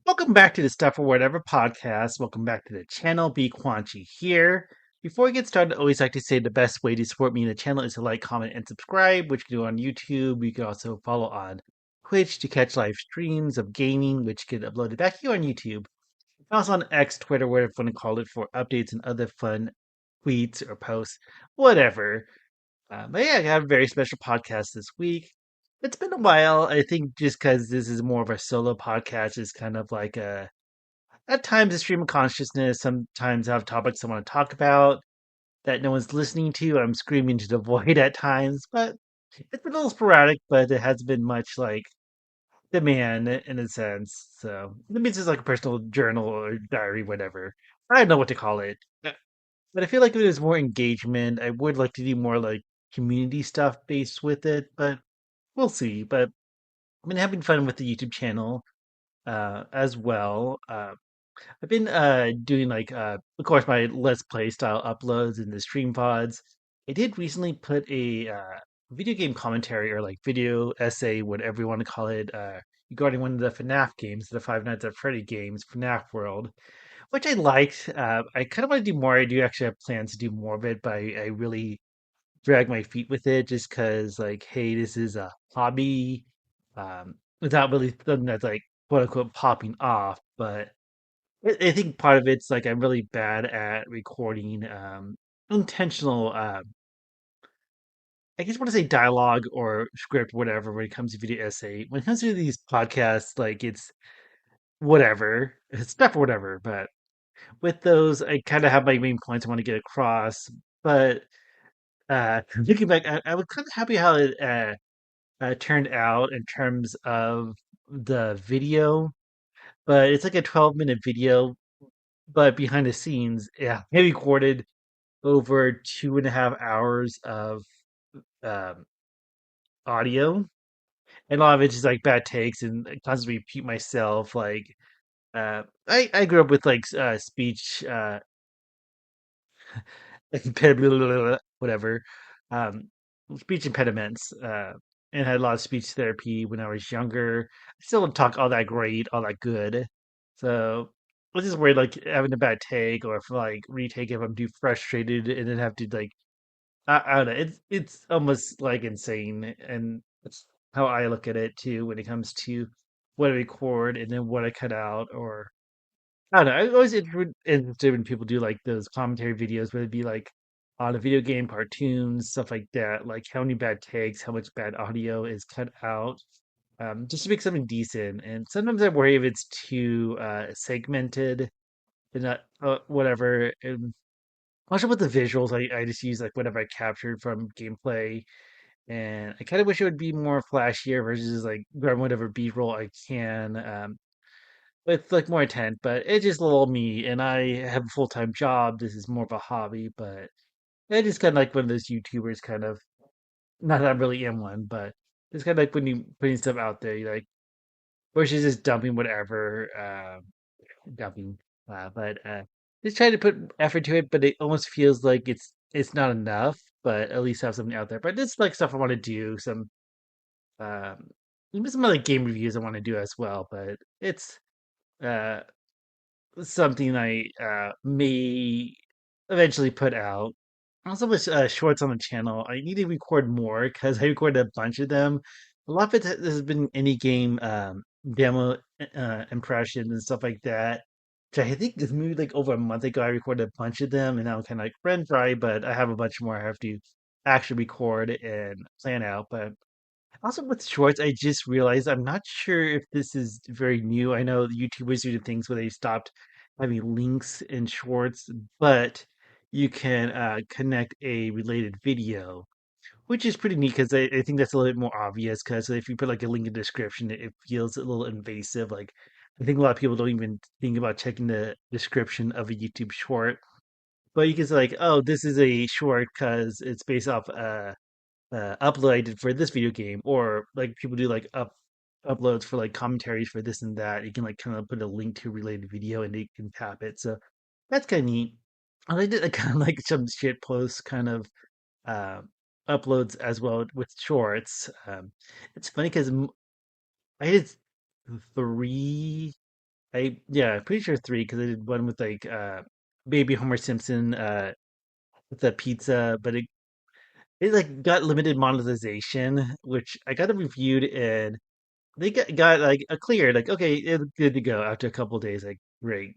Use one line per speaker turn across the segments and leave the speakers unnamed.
Welcome back to the Stuff or Whatever podcast. Welcome back to the channel. BQuanchi here. Before we get started, I always like to say the best way to support me in the channel is to like, comment, and subscribe, which you can do on YouTube. You can also follow on Twitch to catch live streams of gaming, which get uploaded back here on YouTube. And also on X, Twitter, whatever you want to call it, for updates and other fun tweets or posts, whatever. But yeah, I have a very special podcast this week. It's been a while. I think just because this is more of a solo podcast, is kind of like a at times a stream of consciousness. Sometimes I have topics I want to talk about that no one's listening to. I'm screaming to the void at times, but it's been a little sporadic. But it hasn't been much like demand in a sense. So maybe it's just like a personal journal or diary, whatever. I don't know what to call it. But I feel like if there's more engagement, I would like to do more like community stuff based with it. But we'll see. But I've been having fun with the YouTube channel as well. I've been doing like of course my Let's Play style uploads in the stream pods. I did recently put a video game commentary or like video essay, whatever you want to call it, regarding one of the FNAF games, the Five Nights at Freddy games, FNAF World, which I liked. I kind of want to do more. I do actually have plans to do more of it, but I really drag my feet with it just because, like, hey, this is a hobby, without really something that's like quote unquote popping off, but. I think part of it's like I'm really bad at recording intentional I guess I want to say dialogue or script, whatever, when it comes to video essay. When it comes to these podcasts, like it's whatever. It's stuff or whatever. But with those I kinda have my main points I want to get across. But looking back, I was kind of happy how it turned out in terms of the video. But it's like a 12-minute video, but behind the scenes, yeah, I recorded over 2.5 hours of um, audio, and a lot of it's just like bad takes and I constantly repeat myself. Like, I grew up with like speech whatever, um, speech impediments, and had a lot of speech therapy when I was younger. I still don't talk all that great, all that good. So I was just worried like having a bad take or if like retake if I'm too frustrated and then have to like I don't know. It's almost like insane, and it's how I look at it too when it comes to what I record and then what I cut out. Or I don't know. I'm always interested when people do like those commentary videos, whether it be like on a video game, cartoons, stuff like that. Like how many bad takes, how much bad audio is cut out, just to make something decent. And sometimes I worry if it's too segmented and not whatever. And also with the visuals, I just use like whatever I captured from gameplay, and I kind of wish it would be more flashier versus like grab whatever B-roll I can, with like more intent. But it's just little me, and I have a full-time job. This is more of a hobby, but I just kind of like one of those YouTubers, kind of. Not that I really am one, but it's kind of like when you putting stuff out there, you like versus just dumping whatever. Dumping. But just trying to put effort to it, but it almost feels like it's not enough. But at least have something out there. But it's like stuff I want to do. Um, even some other game reviews I want to do as well. But it's uh something I may eventually put out. Also, with shorts on the channel, I need to record more because I recorded a bunch of them. A lot of it has been any game demo impressions and stuff like that. Which I think is maybe like over a month ago. I recorded a bunch of them, and now I'm kind of like rent dry. But I have a bunch more I have to actually record and plan out. But also with shorts, I just realized I'm not sure if this is very new. I know the YouTubers do things where they stopped having links in shorts, but you can connect a related video, which is pretty neat because I think that's a little bit more obvious. Because if you put like a link in the description, it feels a little invasive. Like I think a lot of people don't even think about checking the description of a YouTube short, but you can say like, oh, this is a short because it's based off upload I did for this video game, or like people do like uploads for like commentaries for this and that. You can like kind of put a link to a related video and they can tap it. So that's kind of neat. And I did kind of like some shit posts kind of uh, uploads as well with shorts. It's funny because I did three. pretty sure three because I did one with like baby Homer Simpson with the pizza, but it like got limited monetization, which I got it reviewed and they got like a clear, like okay, it's good to go after a couple days, like great.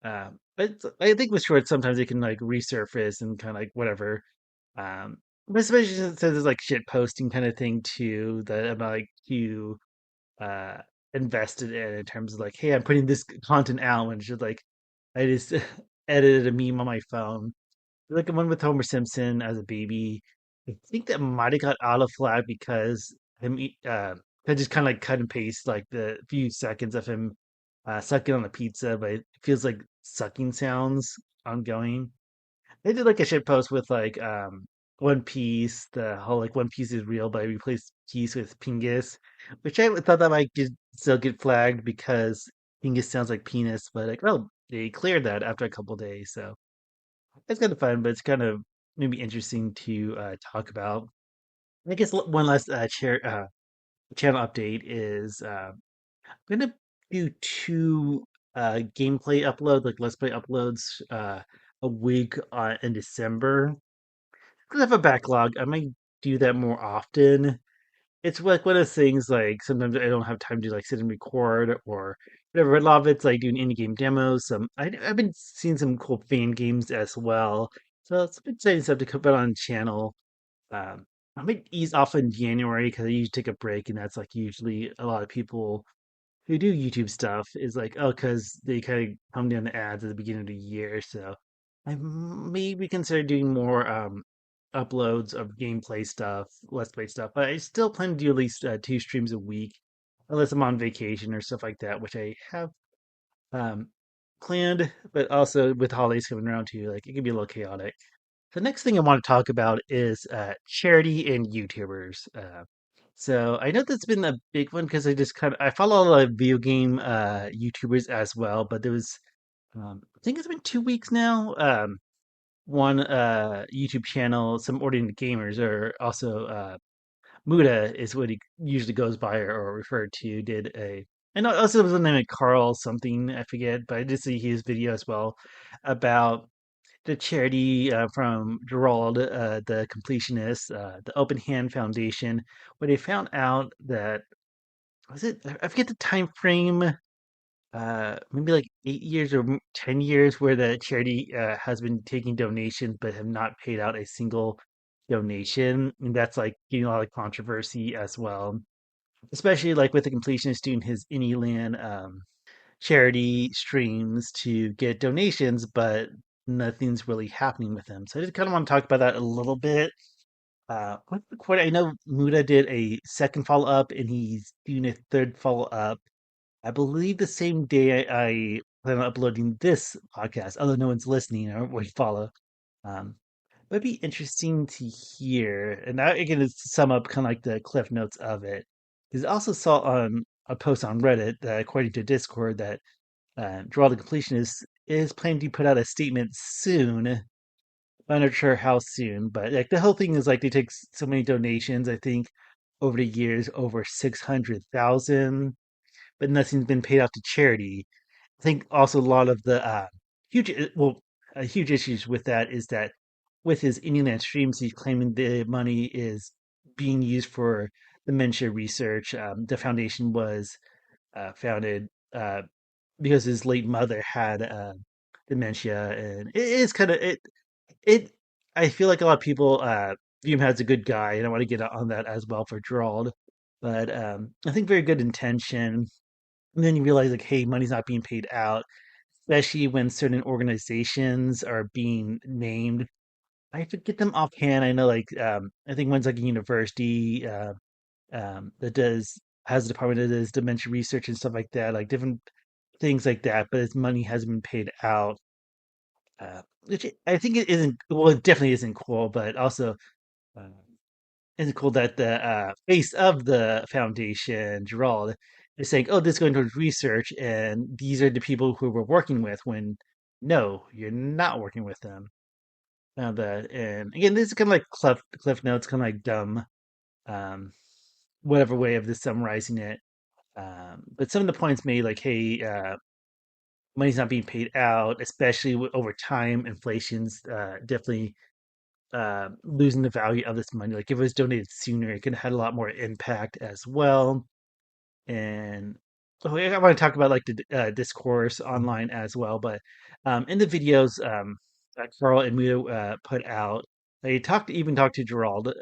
But I think with shorts sometimes they can like resurface and kind of like whatever. Um, but especially since there's like shit posting kind of thing too that I'm like too uh invested in terms of like, hey, I'm putting this content out when it's just like I just edited a meme on my phone. Like the one with Homer Simpson as a baby. I think that might have got out of flag because I just kind of like cut and paste like the few seconds of him sucking on the pizza, but it feels like sucking sounds ongoing. They did like a shit post with like One Piece, the whole like One Piece is real, but I replaced Piece with Pingus, which I thought that might still get flagged because Pingus sounds like penis, but like oh they cleared that after a couple days, so it's kind of fun, but it's kind of maybe interesting to talk about. I guess one last channel update is I'm gonna do two gameplay uploads, like let's play uploads, a week in December. Because I have a backlog, I might do that more often. It's like one of those things like sometimes I don't have time to like sit and record or whatever. A lot of it's like doing indie game demos. I've been seeing some cool fan games as well. So it's been exciting stuff to come out on the channel. I might ease off in January because I usually take a break, and that's like usually a lot of people who do YouTube stuff is like, oh, because they kind of come down the ads at the beginning of the year. So I maybe consider doing more uploads of gameplay stuff, let's play stuff. But I still plan to do at least two streams a week, unless I'm on vacation or stuff like that, which I have um, planned. But also with holidays coming around too, like it can be a little chaotic. The next thing I want to talk about is charity and YouTubers. So I know that's been a big one because I follow a lot of video game YouTubers as well. But there was I think it's been 2 weeks now. One YouTube channel, some ordinary gamers, or also Muda is what he usually goes by or referred to. Did a and also was the name of Carl something I forget, but I did see his video as well about the charity from Gerald, the completionist, the Open Hand Foundation, where they found out that was it I forget the time frame, maybe like 8 years or 10 years, where the charity has been taking donations but have not paid out a single donation, and that's like getting a lot of controversy as well, especially like with the completionist doing his Anyland charity streams to get donations, but nothing's really happening with them. So I just kind of want to talk about that a little bit. I know Muda did a second follow up, and he's doing a third follow up. I believe the same day I plan on uploading this podcast, although no one's listening or would follow. Um, it'd be interesting to hear, and now again, to sum up kind of like the cliff notes of it. Because I also saw on a post on Reddit that, according to Discord, that Draw the Completionist is planning to put out a statement soon. I'm not sure how soon, but like the whole thing is like they take so many donations. I think over the years, over 600,000, but nothing's been paid out to charity. I think also a lot of the huge, huge issues with that is that with his Indian Land streams, he's claiming the money is being used for dementia research. The foundation was founded because his late mother had dementia, and it is kind of it. I feel like a lot of people view him as a good guy, and I want to get on that as well for Gerald. But I think very good intention. And then you realize like, hey, money's not being paid out, especially when certain organizations are being named. I forget them offhand. I know like I think one's like a university that does has a department that does dementia research and stuff like that, like different things like that. But its money hasn't been paid out, which I think it isn't. Well, it definitely isn't cool, but also uh, isn't cool that the face of the foundation, Gerald, is saying, "Oh, this is going towards research, and these are the people who we're working with." When no, you're not working with them. That and again, this is kind of like cliff notes, kind of like dumb, um, whatever way of this summarizing it. But some of the points made, like, hey, money's not being paid out, especially over time. Inflation's definitely losing the value of this money. Like if it was donated sooner, it could have had a lot more impact as well. And oh, yeah, I want to talk about like the discourse online as well. But in the videos that Carl and Muto put out, they talked to Gerald.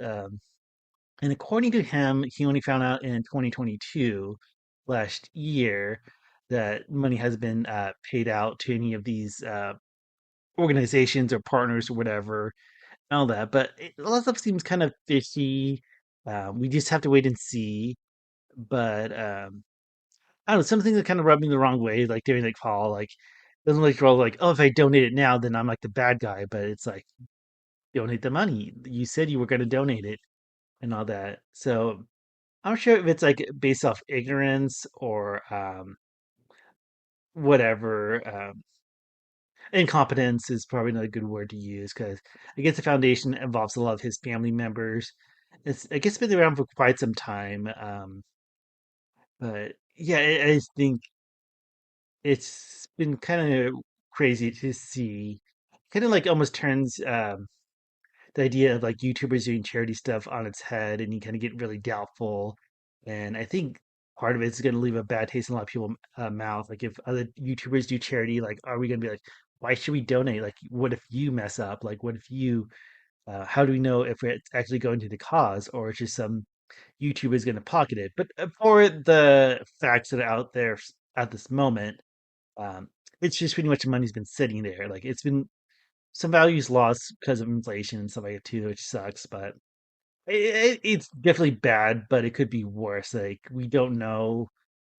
And according to him, he only found out in 2022, last year, that money has been paid out to any of these organizations or partners or whatever, all that. But a lot of stuff seems kind of fishy. We just have to wait and see. But I don't know, some things that kind of rub me the wrong way, like during like fall, like doesn't like roll like, oh, if I donate it now, then I'm like the bad guy. But it's like donate the money. You said you were going to donate it and all that. So I'm not sure if it's like based off ignorance or whatever. Incompetence is probably not a good word to use because I guess the foundation involves a lot of his family members. I guess, been around for quite some time. But yeah, I think it's been kind of crazy to see. Kind of like almost turns the idea of like YouTubers doing charity stuff on its head, and you kind of get really doubtful. And I think part of it is going to leave a bad taste in a lot of people's mouth. Like if other YouTubers do charity, like are we going to be like, why should we donate? Like, what if you mess up? Like, what if you? How do we know if it's actually going to the cause or it's just some YouTuber is going to pocket it? But for the facts that are out there at this moment, um, it's just pretty much the money's been sitting there. Like it's been some values lost because of inflation and stuff like that too, which sucks. But it's definitely bad, but it could be worse. Like we don't know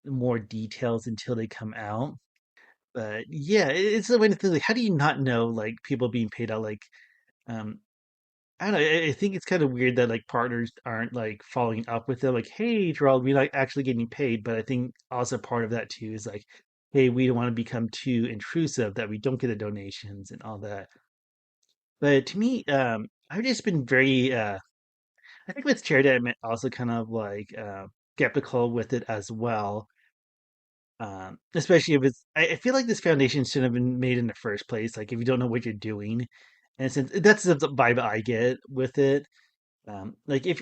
more details until they come out. But yeah, it's the way to think. Like, how do you not know like people being paid out? Like, um, I don't know. I think it's kind of weird that like partners aren't like following up with them. Like, hey, Gerald, we like actually getting paid. But I think also part of that too is like, hey, we don't want to become too intrusive that we don't get the donations and all that. But to me, I've just been very I think with charity, I'm also kind of like skeptical with it as well. Especially if it's, I feel like this foundation shouldn't have been made in the first place. Like if you don't know what you're doing, and since that's the vibe I get with it, like if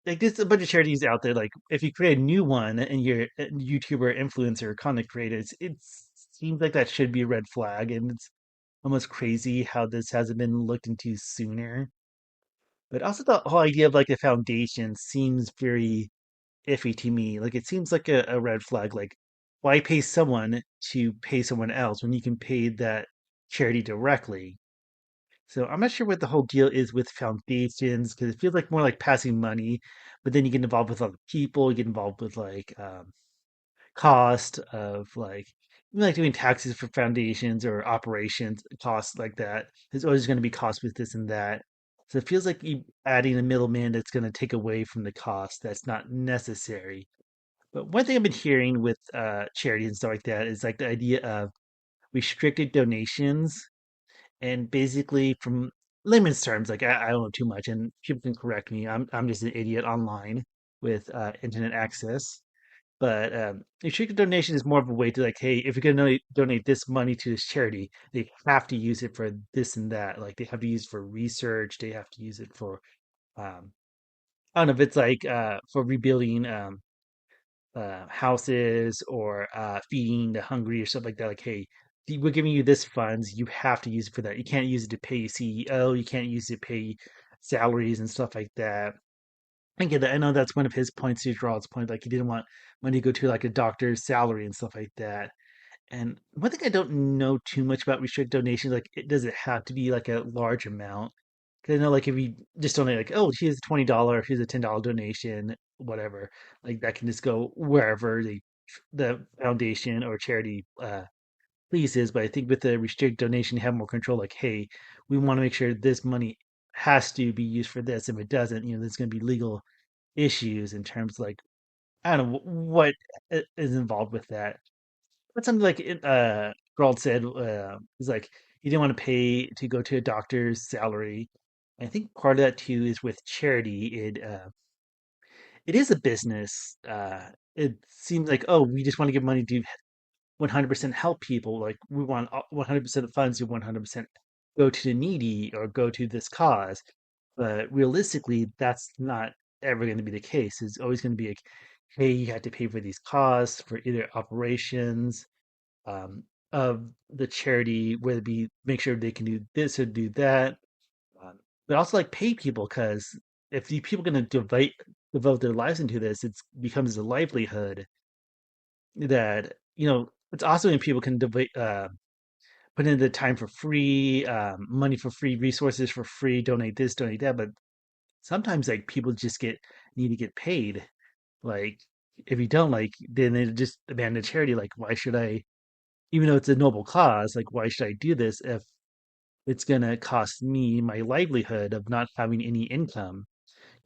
like there's a bunch of charities out there, like if you create a new one and you're a YouTuber, influencer, content creators, it seems like that should be a red flag, and it's almost crazy how this hasn't been looked into sooner. But also the whole idea of like the foundation seems very iffy to me. Like it seems like a red flag. Like why pay someone to pay someone else when you can pay that charity directly? So I'm not sure what the whole deal is with foundations because it feels like more like passing money, but then you get involved with other people, you get involved with like cost of like even like doing taxes for foundations or operations costs like that. There's always going to be costs with this and that. So it feels like you adding a middleman that's going to take away from the cost that's not necessary. But one thing I've been hearing with charity and stuff like that is like the idea of restricted donations and basically from layman's terms, like I don't know too much and people can correct me. I'm just an idiot online with internet access. But restricted donation is more of a way to like, hey, if you're gonna donate this money to this charity, they have to use it for this and that. Like they have to use it for research. They have to use it for um, I don't know if it's like for rebuilding houses or feeding the hungry or something like that. Like, hey, we're giving you this funds. You have to use it for that. You can't use it to pay CEO. You can't use it to pay salaries and stuff like that. I get that. I know that's one of his points to draw his point. Like he didn't want money to go to like a doctor's salary and stuff like that. And one thing I don't know too much about restrict donations, like does it have to be like a large amount? Because I know like if you just donate like, oh, here's a $20, here's a $10 donation, whatever, like that can just go wherever the foundation or charity pleases. But I think with the restrict donation, you have more control. Like, hey, we want to make sure this money has to be used for this. If it doesn't, there's going to be legal issues in terms of like I don't know what is involved with that. But something like Gerald said is like he didn't want to pay to go to a doctor's salary. I think part of that too is with charity. It is a business. It seems like oh we just want to give money to 100% help people. Like we want 100% of funds to 100% go to the needy or go to this cause. But realistically, that's not ever going to be the case. It's always going to be like, hey, you have to pay for these costs for either operations um, of the charity, whether it be make sure they can do this or do that. Um, but also like pay people because if the people are going to devote their lives into this, it becomes a livelihood that it's awesome when people can put in the time for free, money for free, resources for free, donate this, donate that. But sometimes like people just get need to get paid. Like if you don't like, then they just abandon charity. Like why should I? Even though it's a noble cause, like why should I do this if it's gonna cost me my livelihood of not having any income?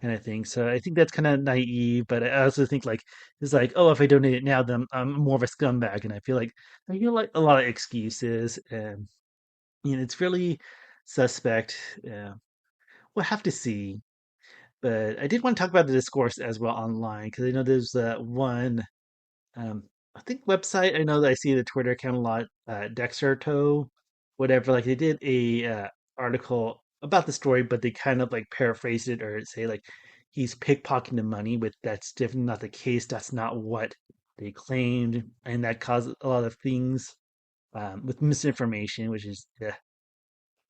Kind of thing. So I think that's kind of naive, but I also think like it's like, oh, if I donate it now, then I'm more of a scumbag, and I feel like a lot of excuses, and it's really suspect. We'll have to see. But I did want to talk about the discourse as well online because I know there's one um, I think website. I know that I see the Twitter account a lot, Dexerto, whatever. Like they did a article about the story, but they kind of like paraphrased it or say like he's pickpocketing the money, with that's definitely not the case. That's not what they claimed, and that caused a lot of things with misinformation, which is yeah.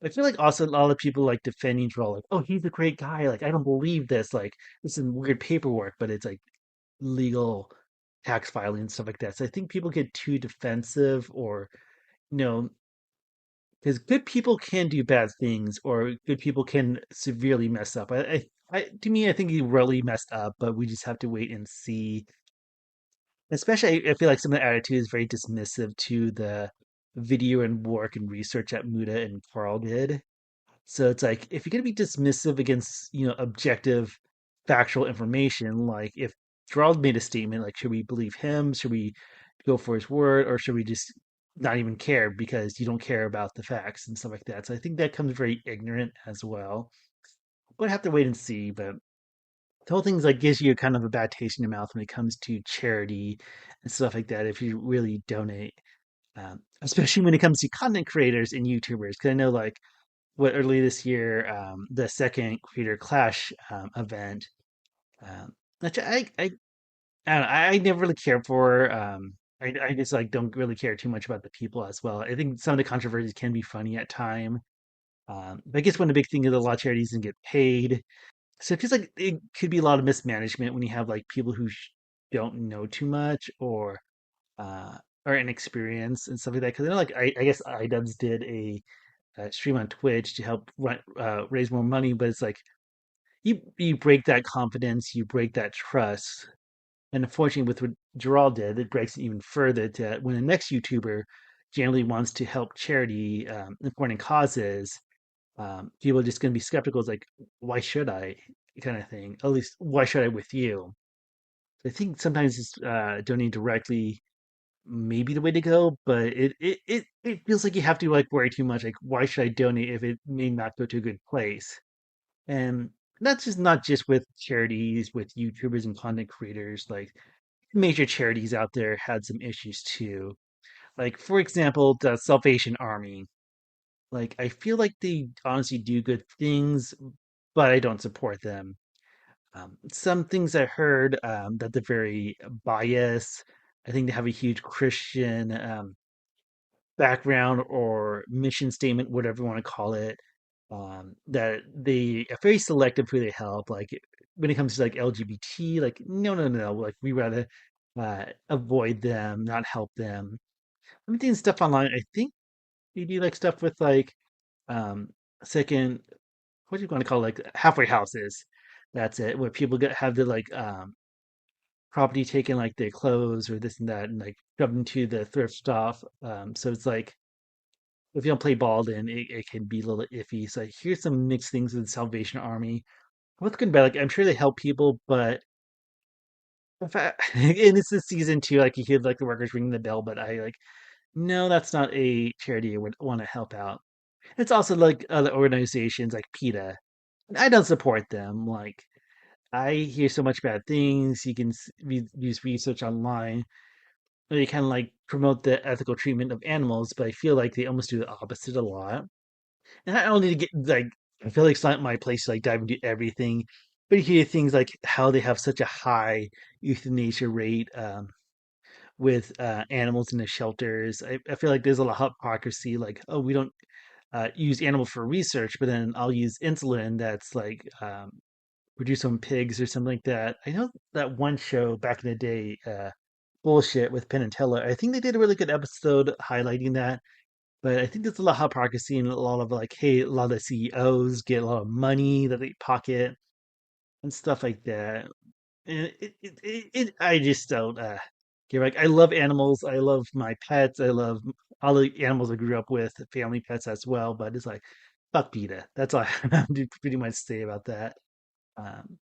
I feel like also a lot of people like defending Joel, like, oh, he's a great guy. Like, I don't believe this. Like, this is weird paperwork, but it's like legal tax filing and stuff like that. So I think people get too defensive or, you know, because good people can do bad things or good people can severely mess up. To me, I think he really messed up, but we just have to wait and see. Especially, I feel like some of the attitude is very dismissive to the video and work and research that Muda and Carl did. So it's like if you're gonna be dismissive against, objective, factual information, like if Gerald made a statement, like should we believe him? Should we go for his word, or should we just not even care because you don't care about the facts and stuff like that? So I think that comes very ignorant as well. We'll have to wait and see, but the whole thing's like gives you kind of a bad taste in your mouth when it comes to charity and stuff like that. If you really donate, especially when it comes to content creators and YouTubers, because I know like what early this year, the second Creator Clash event, which I don't know, I never really cared for. I just like don't really care too much about the people as well. I think some of the controversies can be funny at time. But I guess one of the big thing is a lot of charities didn't get paid, so it feels like it could be a lot of mismanagement when you have like people who don't know too much or uh, are inexperienced and stuff like that. Because I know like I guess iDubbbz did a stream on Twitch to help raise more money, but it's like you break that confidence, you break that trust, and unfortunately, with what Gerald did, it breaks it even further to when the next YouTuber generally wants to help charity, important causes, people are just going to be skeptical. It's like, why should I? Kind of thing. At least, why should I with you? I think sometimes it's donating directly maybe the way to go, but it feels like you have to like worry too much. Like, why should I donate if it may not go to a good place? And that's just not just with charities, with YouTubers and content creators. Like major charities out there had some issues too. Like for example, the Salvation Army. Like I feel like they honestly do good things, but I don't support them. Some things I heard that they're very biased. I think they have a huge Christian background or mission statement, whatever you want to call it. That they are very selective who they help. Like when it comes to like LGBT, like no, no, no, like we rather avoid them, not help them. I'm doing stuff online. I think they do like stuff with like um second, what do you want to call it, like halfway houses. That's it, where people get have the like property taken, like their clothes or this and that, and like shoved into the thrift stuff. So it's like if you don't play ball, then it can be a little iffy. So here's some mixed things with the Salvation Army. What's good about, like I'm sure they help people, but if I, and it's this season too, like you hear like the workers ringing the bell, but I like no, that's not a charity I would want to help out. It's also like other organizations like PETA. I don't support them. Like I hear so much bad things. You can use research online. they kind of like promote the ethical treatment of animals, but I feel like they almost do the opposite a lot. And I don't need to get like I feel like it's not my place to like dive into everything, but you hear things like how they have such a high euthanasia rate with animals in the shelters. I feel like there's a lot of hypocrisy. Like, oh, we don't use animals for research, but then I'll use insulin that's like produced on pigs or something like that. I know that one show back in the day, Bullshit with Penn and Teller. I think they did a really good episode highlighting that. But I think there's a lot of hypocrisy and a lot of like, hey, a lot of CEOs get a lot of money that they pocket and stuff like that. And I just don't get like I love animals. I love my pets. I love all the animals I grew up with, family pets as well. But it's like, fuck PETA. That's all I have to pretty much say about that. Um,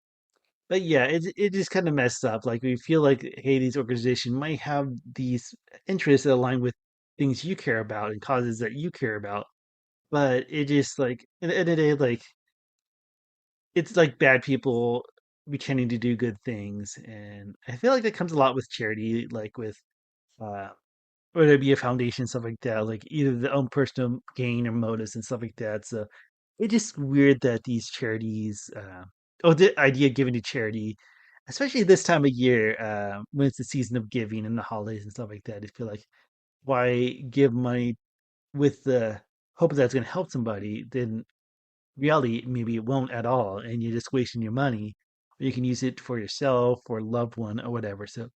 but yeah, it just kind of messed up. Like we feel like, hey, these organizations might have these interests that align with things you care about and causes that you care about, but it just like at the end of the day, like it's like bad people pretending to do good things, and I feel like that comes a lot with charity, like with uh, whether it be a foundation stuff like that, like either the own personal gain or motives and stuff like that. So it's just weird that these charities, oh, the idea of giving to charity, especially this time of year, when it's the season of giving and the holidays and stuff like that. I feel like why give money with the hope that it's going to help somebody, then reality, maybe it won't at all, and you're just wasting your money. Or you can use it for yourself or a loved one or whatever. So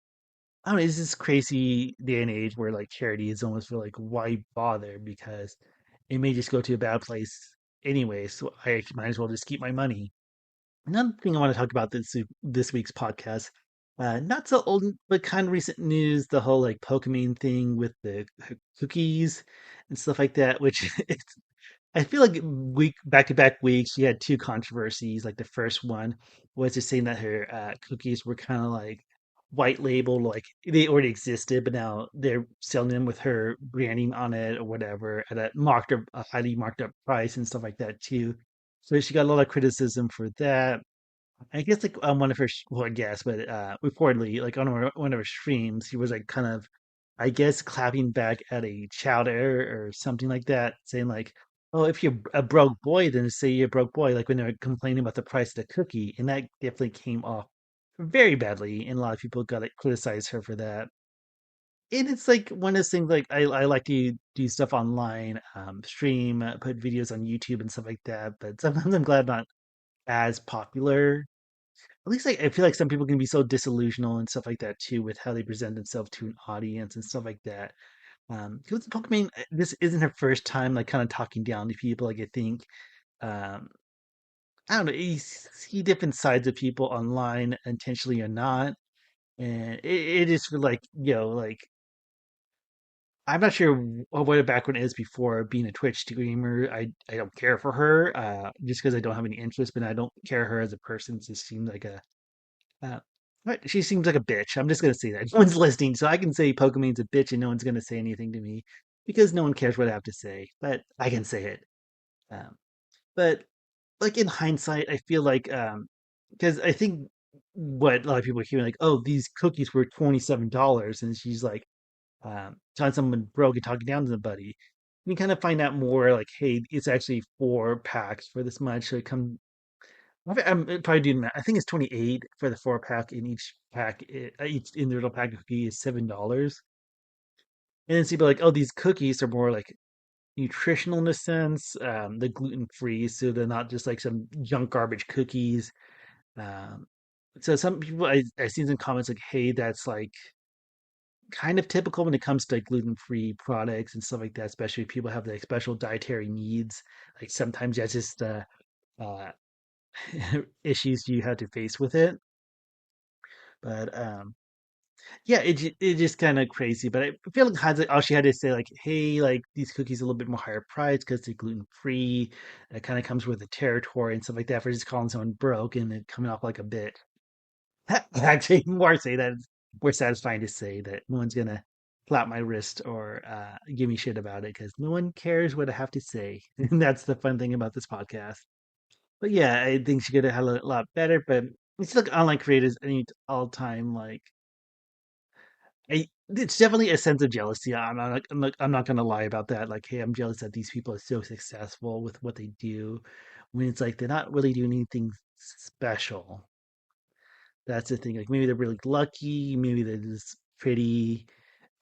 I don't know, it's this crazy day and age where like charity is almost feel like why bother because it may just go to a bad place anyway. So I might as well just keep my money. Another thing I want to talk about this week's podcast, not so old but kind of recent news, the whole like Pokemon thing with the cookies and stuff like that, which it's I feel like week back to back weeks, she had two controversies. Like the first one was just saying that her cookies were kind of like white labeled, like they already existed, but now they're selling them with her branding on it or whatever at a highly marked up price and stuff like that too. So she got a lot of criticism for that. I guess like on one of her, well, I guess, but reportedly, like on one of her streams, he was like kind of, I guess, clapping back at a child error or something like that, saying like, "Oh, if you're a broke boy, then say you're a broke boy." Like when they were complaining about the price of the cookie, and that definitely came off very badly, and a lot of people got to criticize her for that. And it's like one of those things like I like to do stuff online, stream, put videos on YouTube and stuff like that. But sometimes I'm glad I'm not as popular at least I feel like some people can be so disillusional and stuff like that too with how they present themselves to an audience and stuff like that. Because Pokemon, this isn't her first time like kind of talking down to people. Like I think, um, I don't know, see different sides of people online, intentionally or not, and it is for like like I'm not sure what her background is before being a Twitch streamer. I don't care for her, just because I don't have any interest, but I don't care her as a person. It just seems like a Uh, but she seems like a bitch. I'm just gonna say that. No one's listening, so I can say Pokemon's a bitch, and no one's gonna say anything to me because no one cares what I have to say. But I can say it. Um, but like in hindsight, I feel like because I think what a lot of people are hearing like, oh, these cookies were $27, and she's like telling someone broke and talking down to somebody. You kind of find out more like, hey, it's actually 4 packs for this much. So it comes I'm probably doing math. I think it's 28 for the 4 pack, in each pack, each individual pack of cookie is $7. And then so people are like, oh, these cookies are more like nutritional in a sense. They're gluten free, so they're not just like some junk garbage cookies. Um, so some people I seen some comments like, hey, that's like kind of typical when it comes to like gluten free products and stuff like that, especially if people have like special dietary needs. Like sometimes that's just uh issues you have to face with it. But yeah, it just kind of crazy. But I feel like hindsight, all she had to say like, hey, like these cookies are a little bit more higher price because they're gluten free. It kind of comes with the territory and stuff like that. For just calling someone broke and it coming off like a bit. Actually, more say that it's more satisfying to say that no one's gonna slap my wrist or give me shit about it because no one cares what I have to say. And that's the fun thing about this podcast. But yeah, I think she could have had a lot better. But it's like online creators any all time like It's definitely a sense of jealousy. I'm not gonna lie about that. Like, hey, I'm jealous that these people are so successful with what they do. When it's like they're not really doing anything special. That's the thing. Like maybe they're really lucky, maybe they're just pretty,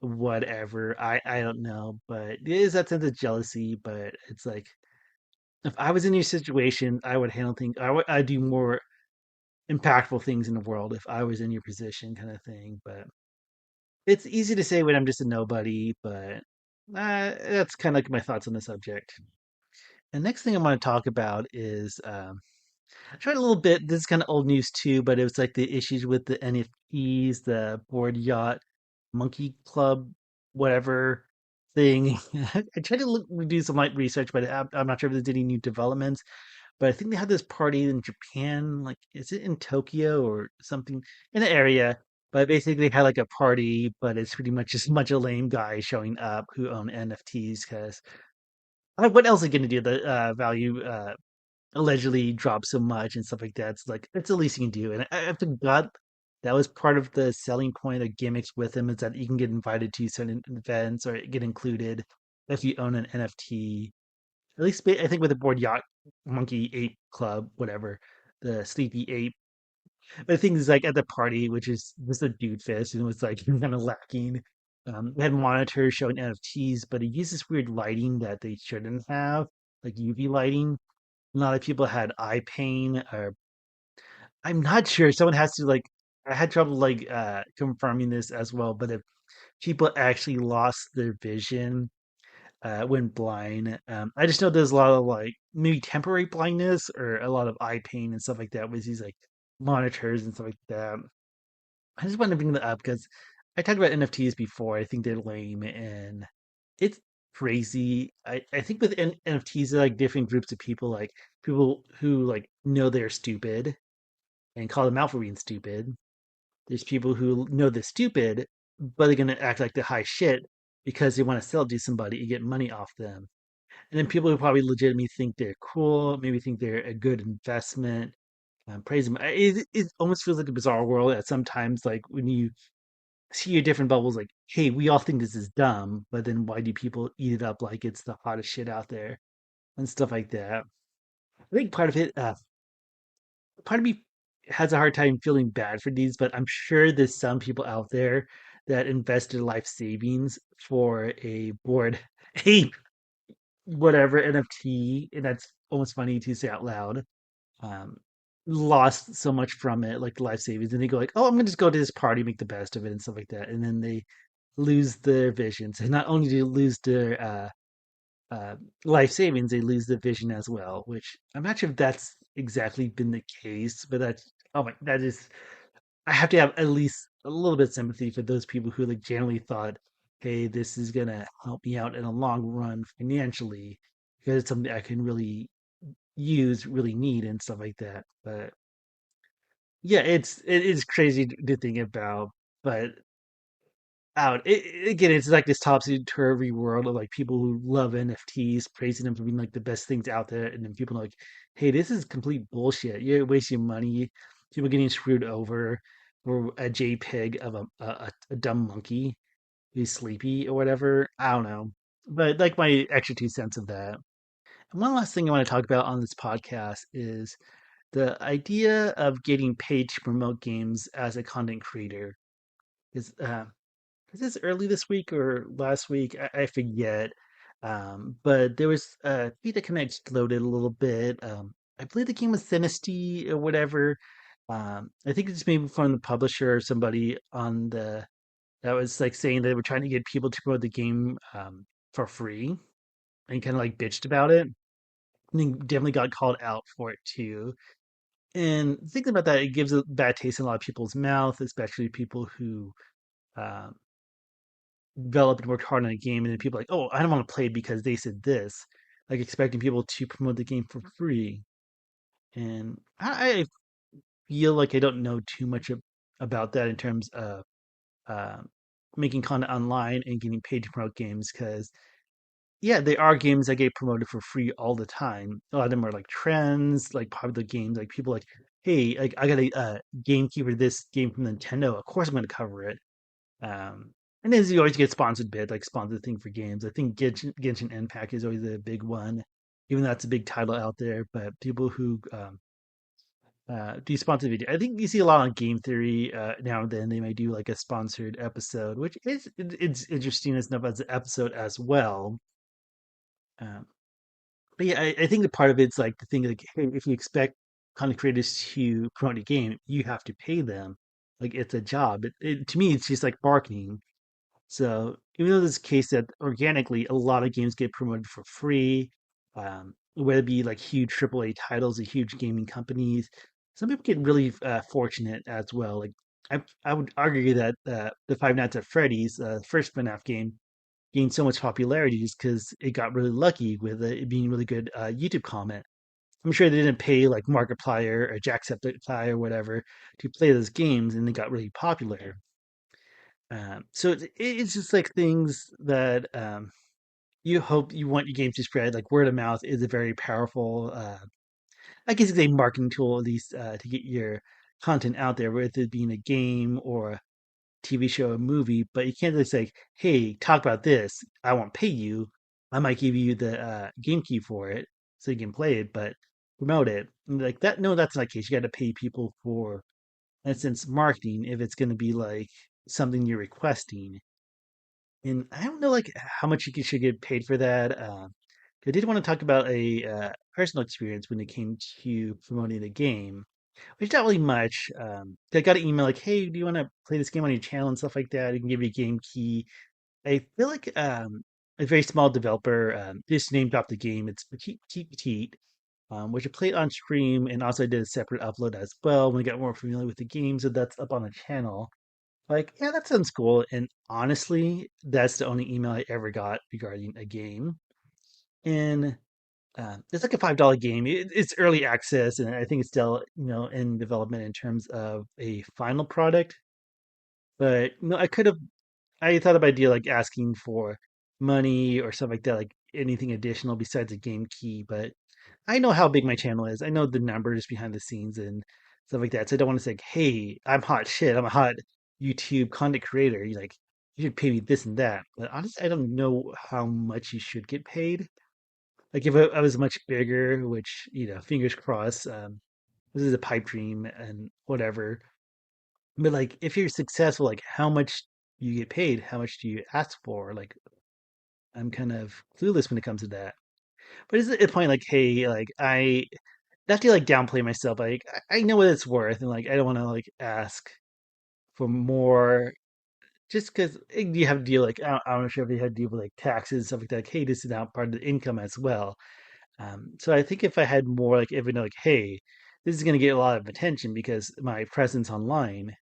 whatever. I don't know, but it is that sense of jealousy. But it's like if I was in your situation, I would handle things. I'd do more impactful things in the world if I was in your position, kind of thing. But it's easy to say when I'm just a nobody, but that's kind of like my thoughts on the subject. And next thing I want to talk about is I tried a little bit. This is kind of old news too, but it was like the issues with the NFTs, the board yacht, monkey club, whatever thing. I tried to do some light research, but I'm not sure if there's any new developments. But I think they had this party in Japan, like is it in Tokyo or something in the area? But basically they had like a party, but it's pretty much just a bunch of lame guys showing up who own NFTs because like what else are they gonna do? The value allegedly dropped so much and stuff like that. It's like it's the least you can do. And I forgot that was part of the selling point of gimmicks with them is that you can get invited to certain events or get included if you own an NFT. At least I think with the board yacht monkey ape club, whatever, the sleepy ape. But the thing is like at the party, which is just a dude fest and it was like kind of lacking. They had monitors showing NFTs, but it used this weird lighting that they shouldn't have, like UV lighting. A lot of people had eye pain or I'm not sure. Someone has to like I had trouble like confirming this as well, but if people actually lost their vision when blind, I just know there's a lot of like maybe temporary blindness or a lot of eye pain and stuff like that with these like monitors and stuff like that. I just wanted to bring that up because I talked about NFTs before. I think they're lame and it's crazy. I think with NFTs, they're like different groups of people, like people who like know they're stupid and call them out for being stupid. There's people who know they're stupid, but they're gonna act like they're high shit because they want to sell it to somebody and get money off them. And then people who probably legitimately think they're cool, maybe think they're a good investment, praise them. It almost feels like a bizarre world at sometimes, like when you see your different bubbles, like, hey, we all think this is dumb, but then why do people eat it up like it's the hottest shit out there and stuff like that? I think part of me has a hard time feeling bad for these, but I'm sure there's some people out there that invested life savings for a board, a whatever NFT, and that's almost funny to say out loud. Um, Lost so much from it, like life savings, and they go like, "Oh, I'm gonna just go to this party, make the best of it, and stuff like that," and then they lose their visions, and not only do they lose their uh, life savings, they lose the vision as well. Which I'm not sure if that's exactly been the case, but that's oh my, that is. I have to have at least a little bit of sympathy for those people who like generally thought, "Hey, this is gonna help me out in a long run financially because it's something I can really use, really need, and stuff like that." But yeah, it is crazy to think about, but out. Again, it's like this topsy turvy world of like people who love NFTs, praising them for being like the best things out there, and then people are like, "Hey, this is complete bullshit. You're wasting money. People getting screwed over for a JPEG of a dumb monkey who's sleepy or whatever." I don't know, but like my extra 2 cents of that. And one last thing I want to talk about on this podcast is the idea of getting paid to promote games as a content creator. Is is this early this week or last week? I forget. But there was a tweet that kind of exploded a little bit. I believe the game was Dynasty or whatever. I think it's maybe from the publisher or somebody on the that was like saying they were trying to get people to promote the game for free and kind of like bitched about it. And then definitely got called out for it too. And thinking about that, it gives a bad taste in a lot of people's mouth, especially people who um, developed and worked hard on a game, and then people are like, oh, I don't want to play it because they said this, like expecting people to promote the game for free. And I feel like I don't know too much about that in terms of uh, making content online and getting paid to promote games. Because yeah, there are games that get promoted for free all the time. A lot of them are like trends, like popular games. Like people like, hey, like I got a GameCube or this game from Nintendo. Of course, I'm going to cover it. And then you always get sponsored bid, like sponsored thing for games. I think Genshin Impact is always a big one, even though that's a big title out there. But people who do sponsored video, I think you see a lot on Game Theory now and then. They may do like a sponsored episode, which is it's interesting enough as an episode as well. Um, but yeah, I think the part of it's like the thing like, hey, if you expect content creators to promote a game, you have to pay them. Like it's a job. To me, it's just like marketing. So even though there's a case that organically a lot of games get promoted for free, whether it be like huge AAA titles or huge gaming companies, some people get really fortunate as well. Like I would argue that the Five Nights at Freddy's first FNAF game gained so much popularity just because it got really lucky with it being really good YouTube comment. I'm sure they didn't pay like Markiplier or Jacksepticeye or whatever to play those games, and they got really popular. So it's just like things that you hope you want your game to spread. Like word of mouth is a very powerful, I guess it's a marketing tool at least to get your content out there, whether it being a game or a TV show or movie. But you can't just say, "Hey, talk about this. I won't pay you. I might give you the game key for it so you can play it, but promote it." And like that. No, that's not the case. You got to pay people for, in a sense, marketing if it's going to be like something you're requesting. And I don't know like how much should get paid for that. I did want to talk about a personal experience when it came to promoting a game, which not really much. I got an email like, "Hey, do you want to play this game on your channel and stuff like that? I can give you a game key." I feel like a very small developer just name dropped the game. It's Petite, which I played on stream and also did a separate upload as well when I got more familiar with the game. So that's up on the channel. Like, yeah, that sounds cool. And honestly, that's the only email I ever got regarding a game. And it's like a $5 game. It's early access, and I think it's still, in development in terms of a final product. But I thought of idea like asking for money or stuff like that, like anything additional besides a game key. But I know how big my channel is. I know the numbers behind the scenes and stuff like that. So I don't want to say, "Hey, I'm hot shit. I'm a hot YouTube content creator. You should pay me this and that." But honestly, I don't know how much you should get paid. Like if I was much bigger, which fingers crossed. This is a pipe dream and whatever. But like, if you're successful, like how much you get paid? How much do you ask for? Like, I'm kind of clueless when it comes to that. But is it a point like, hey, like I not to like downplay myself. Like I know what it's worth, and like I don't want to like ask for more just because you have to deal like I'm not sure if you had to deal with like taxes and stuff like that. Like, hey, this is not part of the income as well. So I think if I had more like if like, hey, this is going to get a lot of attention because my presence online,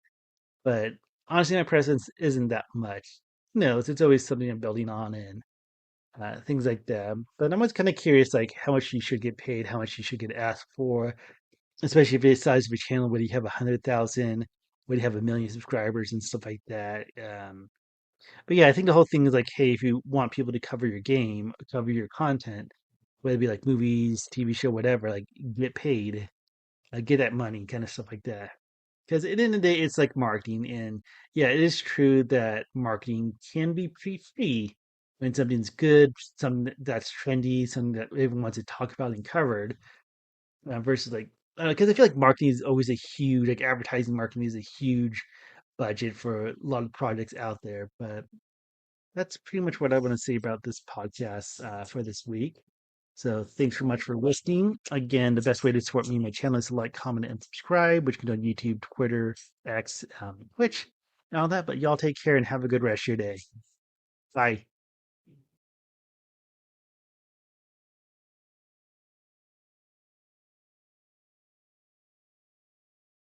but honestly, my presence isn't that much. No, it's always something I'm building on and things like that. But I'm always kind of curious, like how much you should get paid, how much you should get asked for, especially if it's the size of your channel, whether you have 100,000, whether you have 1 million subscribers and stuff like that. But yeah, I think the whole thing is like, hey, if you want people to cover your game, cover your content, whether it be like movies, TV show, whatever, like get paid, get that money, kind of stuff like that. Because at the end of the day, it's like marketing, and yeah, it is true that marketing can be pretty free when something's good, something that's trendy, something that everyone wants to talk about and covered versus like because I feel like marketing is always a huge like advertising marketing is a huge budget for a lot of projects out there. But that's pretty much what I want to say about this podcast for this week. So thanks so much for listening. Again, the best way to support me and my channel is to like, comment, and subscribe, which you can do on YouTube, Twitter, X, Twitch, and all that. But y'all take care and have a good rest of your day. Bye.